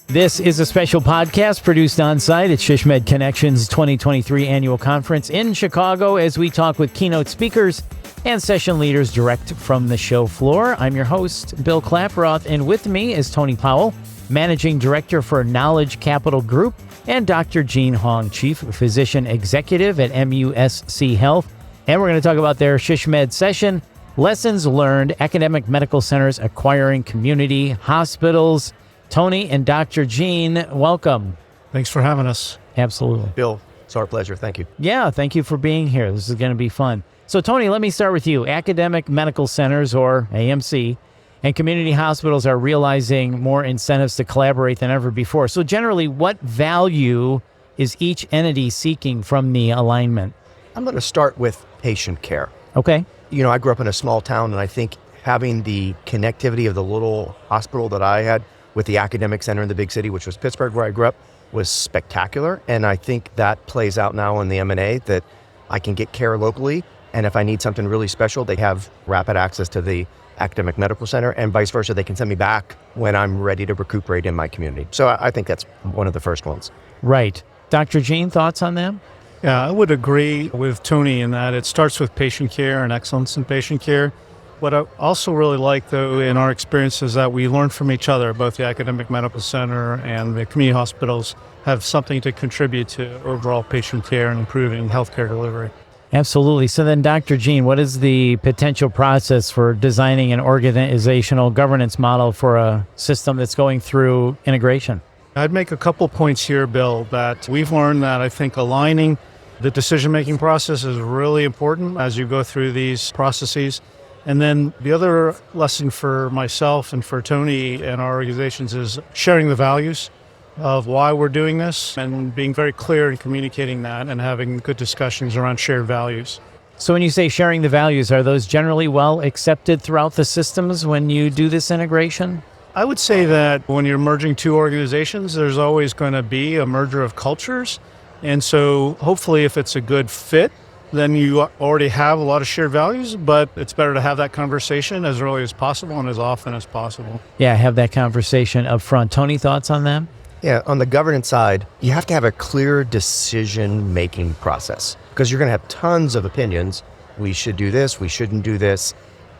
This is a special podcast produced on site at SHSMD Connections 2023 annual conference in Chicago as we talk with keynote speakers and session leaders direct from the show floor. I'm your host, Bill Klaproth, and with me is Tony Powell, Managing Director for Knowledge Capital Group, and Dr. Eugene Hong, Chief Physician Executive at MUSC Heath. And we're going to talk about their SHSMD session, Lessons Learned, Academic Medical Centers Acquiring Community Hospitals. Tony and Dr. Gene, welcome. Thanks for having us. Absolutely. Bill, it's our pleasure. Thank you. Yeah, thank you for being here. This is going to be fun. So, Tony, let me start with you. Academic medical centers, or AMC, and community hospitals are realizing more incentives to collaborate than ever before. So, generally, what value is each entity seeking from the alignment? I'm going to start with patient care. Okay. You know, I grew up in a small town, and I think having the connectivity of the little hospital that I had with the academic center in the big city, which was Pittsburgh, where I grew up, was spectacular. And I think that plays out now in the M&A, that I can get care locally. And if I need something really special, they have rapid access to the academic medical center, and vice versa. They can send me back when I'm ready to recuperate in my community. So I think that's one of the first ones. Right. Dr. Gene, thoughts on them? Yeah, I would agree with Tony in that it starts with patient care and excellence in patient care. What I also really like, though, in our experience is that we learn from each other. Both the academic medical center and the community hospitals have something to contribute to overall patient care and improving healthcare delivery. Absolutely. So then, Dr. Gene, what is the potential process for designing an organizational governance model for a system that's going through integration? I'd make a couple points here, Bill, that we've learned that I think aligning the decision-making process is really important as you go through these processes. And then the other lesson for myself and for Tony and our organizations is sharing the values of why we're doing this and being very clear in communicating that and having good discussions around shared values. So when you say sharing the values, are those generally well accepted throughout the systems when you do this integration? I would say that when you're merging two organizations, there's always going to be a merger of cultures. And so hopefully if it's a good fit, then you already have a lot of shared values, but it's better to have that conversation as early as possible and as often as possible. Yeah, have that conversation up front. Tony, thoughts on that? Yeah, on the governance side, you have to have a clear decision-making process because you're going to have tons of opinions. We should do this, we shouldn't do this.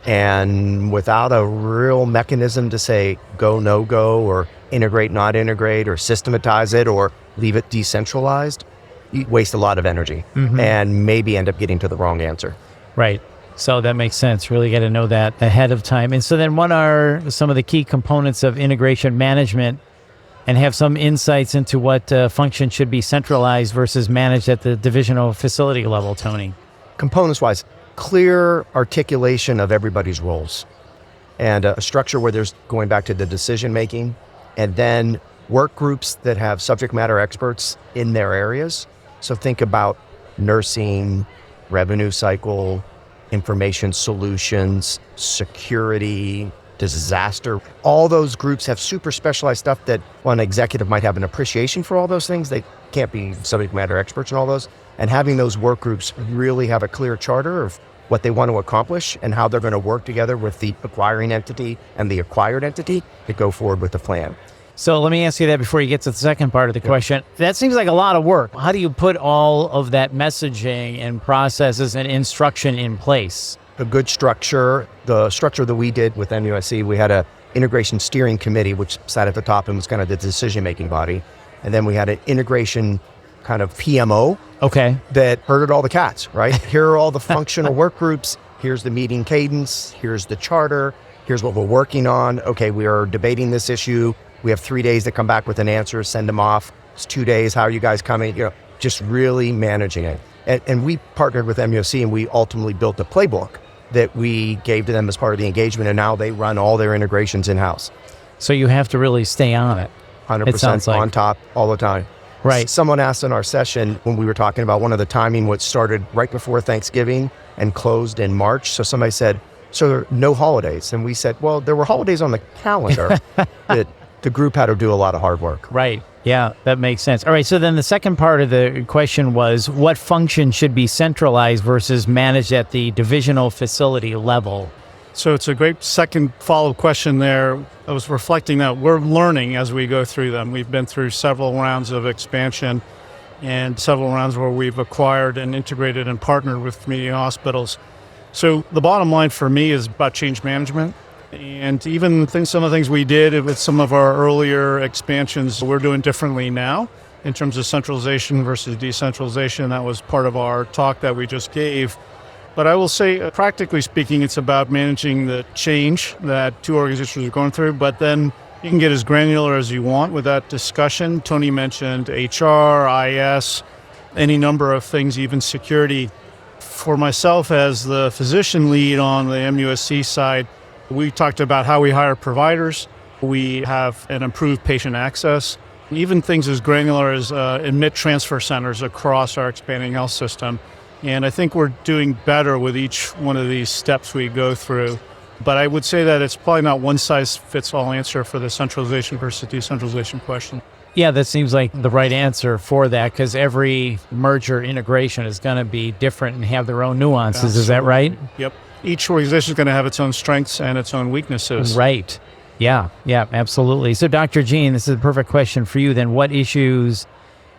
And without a real mechanism to say go, no go, or integrate, not integrate, or systematize it, or leave it decentralized, you waste a lot of energy and maybe end up getting to the wrong answer. Right. So that makes sense. Really got to know that ahead of time. And so then what are some of the key components of integration management, and have some insights into what function should be centralized versus managed at the divisional facility level, Tony? Components-wise, clear articulation of everybody's roles and a structure where there's going back to the decision-making, and then work groups that have subject matter experts in their areas. So think about nursing, revenue cycle, information solutions, security, disaster. All those groups have super specialized stuff that one executive might have an appreciation for all those things. They can't be subject matter experts in all those. And having those work groups really have a clear charter of what they want to accomplish and how they're going to work together with the acquiring entity and the acquired entity to go forward with the plan. So let me ask you that before you get to the second part of the question. That seems like a lot of work. How do you put all of that messaging and processes and instruction in place? A good structure, the structure that we did with MUSC, we had a integration steering committee, which sat at the top and was kind of the decision-making body. And then we had an integration kind of PMO that herded all the cats, right? Here are all the functional work groups. Here's the meeting cadence. Here's the charter. Here's what we're working on. Okay, we are debating this issue. We have 3 days to come back with an answer, send them off. It's 2 days. How are you guys coming? You know, just really managing it. And we partnered with MUSC, and we ultimately built a playbook that we gave to them as part of the engagement. And now they run all their integrations in-house. So you have to really stay on it. 100% on top all the time. Right. Someone asked in our session when we were talking about one of the timing, what started right before Thanksgiving and closed in March. So somebody said, so there are no holidays. And we said, well, there were holidays on the calendar that the group had to do a lot of hard work. Right. Yeah, that makes sense. All right. So then the second part of the question was what function should be centralized versus managed at the divisional facility level? So it's a great second follow-up question there. I was reflecting that we're learning as we go through them. We've been through several rounds of expansion and several rounds where we've acquired and integrated and partnered with community hospitals. So the bottom line for me is about change management. And even some of the things we did with some of our earlier expansions, we're doing differently now in terms of centralization versus decentralization. That was part of our talk that we just gave. But I will say, practically speaking, it's about managing the change that two organizations are going through, but then you can get as granular as you want with that discussion. Tony mentioned HR, IS, any number of things, even security. For myself as the physician lead on the MUSC side, we talked about how we hire providers. We have an improved patient access, even things as granular as admit transfer centers across our expanding health system. And I think we're doing better with each one of these steps we go through. But I would say that it's probably not one size fits all answer for the centralization versus decentralization question. Yeah, that seems like the right answer for that, because every merger integration is going to be different and have their own nuances. Absolutely. Is that right? Yep. Each organization is going to have its own strengths and its own weaknesses. Right. Yeah, absolutely. So Dr. Gene, this is a perfect question for you then. What issues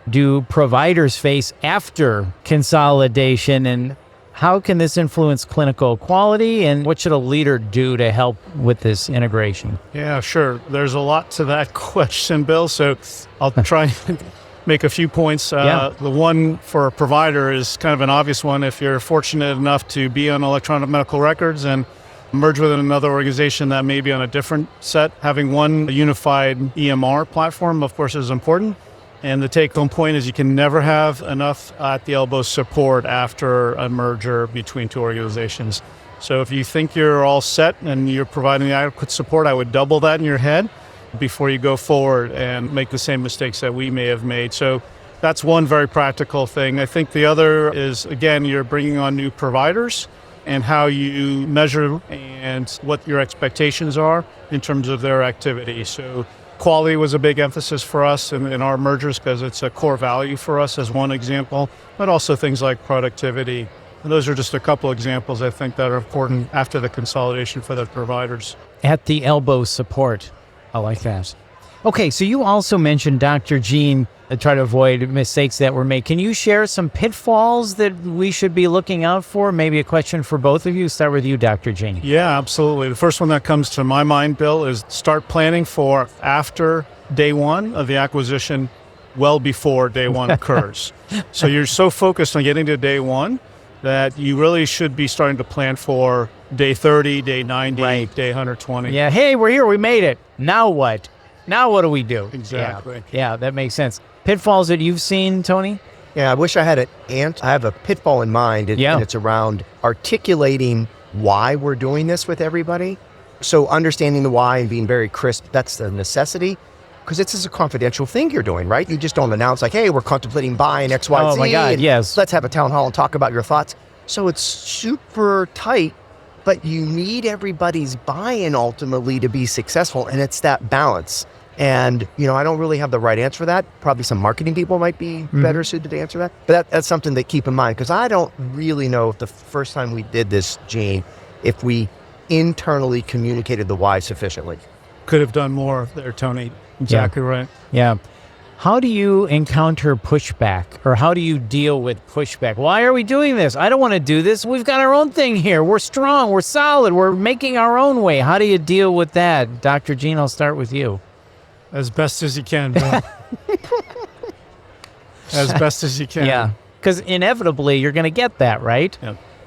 do providers face after consolidation, and how can this influence clinical quality, and what should a leader do to help with this integration? Yeah, sure. There's a lot to that question, Bill, so I'll try and make a few points. The one for a provider is kind of an obvious one. If you're fortunate enough to be on electronic medical records and merge with another organization that may be on a different set, having one unified EMR platform, of course, is important. And the take-home point is you can never have enough at-the-elbow support after a merger between two organizations. So if you think you're all set and you're providing the adequate support, I would double that in your head before you go forward and make the same mistakes that we may have made. So that's one very practical thing. I think the other is, again, you're bringing on new providers and how you measure and what your expectations are in terms of their activity. So quality was a big emphasis for us in our mergers because it's a core value for us as one example, but also things like productivity. And those are just a couple examples, I think, that are important after the consolidation for the providers. At the elbow support. I like that. Okay, so you also mentioned, Dr. Gene, try to avoid mistakes that were made. Can you share some pitfalls that we should be looking out for? Maybe a question for both of you. Start with you, Dr. Gene. Yeah, absolutely. The first one that comes to my mind, Bill, is start planning for after day one of the acquisition, well before day one occurs. So you're so focused on getting to day one that you really should be starting to plan for day 30, day 90, right. Day 120. Yeah, hey, we're here, we made it. Now what? Now what do we do? Exactly. Yeah, that makes sense. Pitfalls that you've seen, Tony? Yeah, I wish I had I have a pitfall in mind, and it's around articulating why we're doing this with everybody. So understanding the why and being very crisp, that's the necessity, because this is a confidential thing you're doing, right? You just don't announce like, hey, we're contemplating buying X, Y, Z. Oh my God, yes. Let's have a town hall and talk about your thoughts. So it's super tight, but you need everybody's buy-in ultimately to be successful, and it's that balance. And, I don't really have the right answer for that. Probably some marketing people might be better suited to answer that. But that's something to keep in mind, because I don't really know if the first time we did this, Gene, if we internally communicated the why sufficiently. Could have done more there, Tony. Exactly right. Yeah. How do you encounter pushback, or how do you deal with pushback? Why are we doing this? I don't want to do this. We've got our own thing here. We're strong. We're solid. We're making our own way. How do you deal with that? Dr. Gene, I'll start with you. As best as you can, Bill. As best as you can. Yeah, because inevitably you're going to get that, right?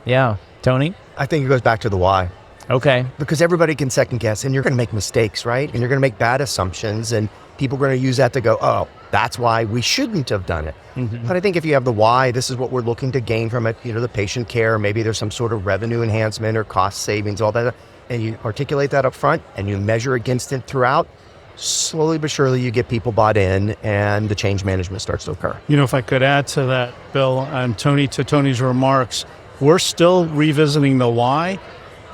Yeah. Tony? I think it goes back to the why. Okay. Because everybody can second guess, and you're going to make mistakes, right? And you're going to make bad assumptions, and people are going to use that to go, oh, that's why we shouldn't have done it. But I think if you have the why, this is what we're looking to gain from it, the patient care, maybe there's some sort of revenue enhancement or cost savings, all that, and you articulate that up front and you measure against it throughout, slowly but surely you get people bought in and the change management starts to occur. If I could add to that, Bill, and Tony, to Tony's remarks, we're still revisiting the why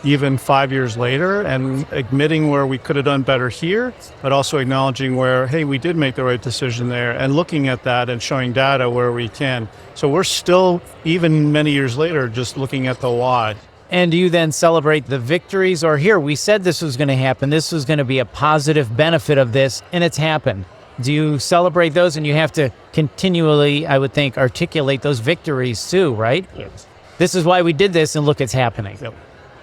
even 5 years later and admitting where we could have done better here, but also acknowledging where, hey, we did make the right decision there, and looking at that and showing data where we can. So we're still, even many years later, just looking at the why. And do you then celebrate the victories? Or here, we said this was going to happen. This was going to be a positive benefit of this, and it's happened. Do you celebrate those? And you have to continually, I would think, articulate those victories too, right? Yes. This is why we did this, and look, it's happening. Yep.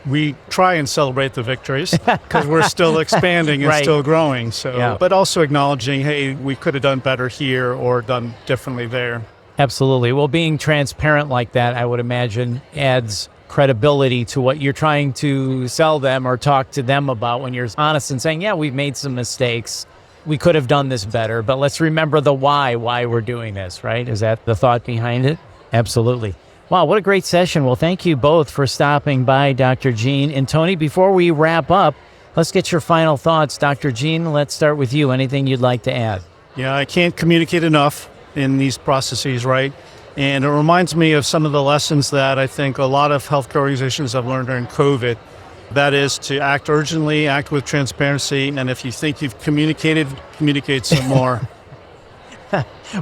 We try and celebrate the victories because we're still expanding and Right. still growing. So, Yeah. but also acknowledging, hey, we could have done better here or done differently there. Absolutely. Well, being transparent like that, I would imagine, adds credibility to what you're trying to sell them or talk to them about when you're honest and saying, yeah, we've made some mistakes. We could have done this better, but let's remember the why we're doing this, right? Is that the thought behind it? Absolutely. Wow, what a great session. Well, thank you both for stopping by, Dr. Gene and Tony. Before we wrap up, let's get your final thoughts. Dr. Gene, let's start with you. Anything you'd like to add? Yeah, I can't communicate enough in these processes, right? And it reminds me of some of the lessons that I think a lot of healthcare organizations have learned during COVID. That is to act urgently, act with transparency, and if you think you've communicated, communicate some more.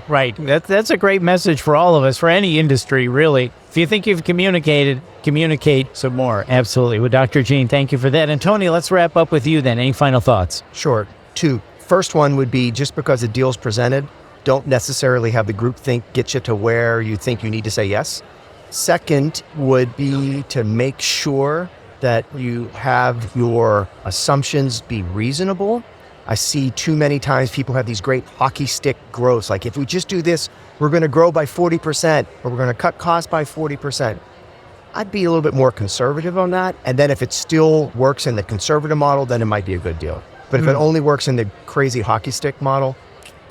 Right. That's a great message for all of us, for any industry, really. If you think you've communicated, communicate some more. Absolutely. Well, Dr. Gene, thank you for that. And Tony, let's wrap up with you then. Any final thoughts? Sure. Two. First one would be just because a deal's presented, don't necessarily have the group think get you to where you think you need to say yes. Second would be to make sure that you have your assumptions be reasonable. I see too many times people have these great hockey stick growths. Like if we just do this, we're going to grow by 40% or we're going to cut costs by 40%. I'd be a little bit more conservative on that. And then if it still works in the conservative model, then it might be a good deal. But if it only works in the crazy hockey stick model,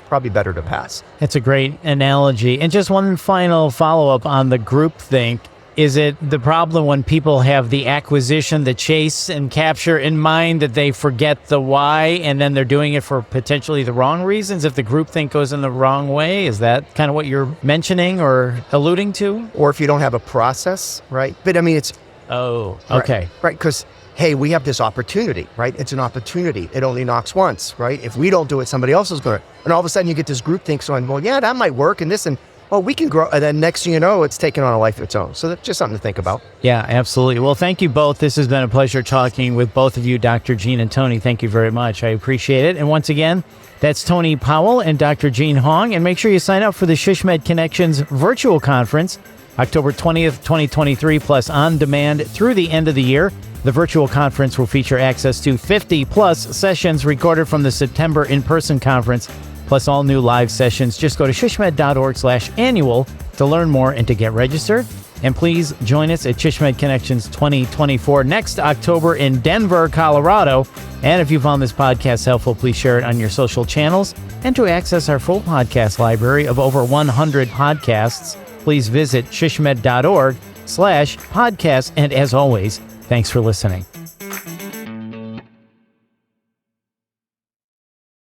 probably better to pass. That's a great analogy. And just one final follow-up on the groupthink. Is it the problem when people have the acquisition, the chase and capture in mind that they forget the why and then they're doing it for potentially the wrong reasons if the groupthink goes in the wrong way? Is that kind of what you're mentioning or alluding to? Or if you don't have a process, right? But I mean, it's... Oh, okay. Right, because, hey, we have this opportunity, right? It's an opportunity. It only knocks once, right? If we don't do it, somebody else is going to. And all of a sudden you get this groupthink going, well, yeah, that might work and this and... well, we can grow. And then next thing you know, it's taken on a life of its own. So that's just something to think about. Yeah, absolutely. Well, thank you both. This has been a pleasure talking with both of you, Dr. Gene and Tony. Thank you very much. I appreciate it. And once again, that's Tony Powell and Dr. Eugene Hong. And make sure you sign up for the SHSMD Connections virtual conference, October 20th, 2023, plus on demand through the end of the year. The virtual conference will feature access to 50 plus sessions recorded from the September in-person conference, plus all new live sessions. Just go to shsmed.org/annual to learn more and to get registered. And please join us at SHSMD Connections 2024 next October in Denver, Colorado. And if you found this podcast helpful, please share it on your social channels. And to access our full podcast library of over 100 podcasts, please visit shsmed.org/podcast. And as always, thanks for listening.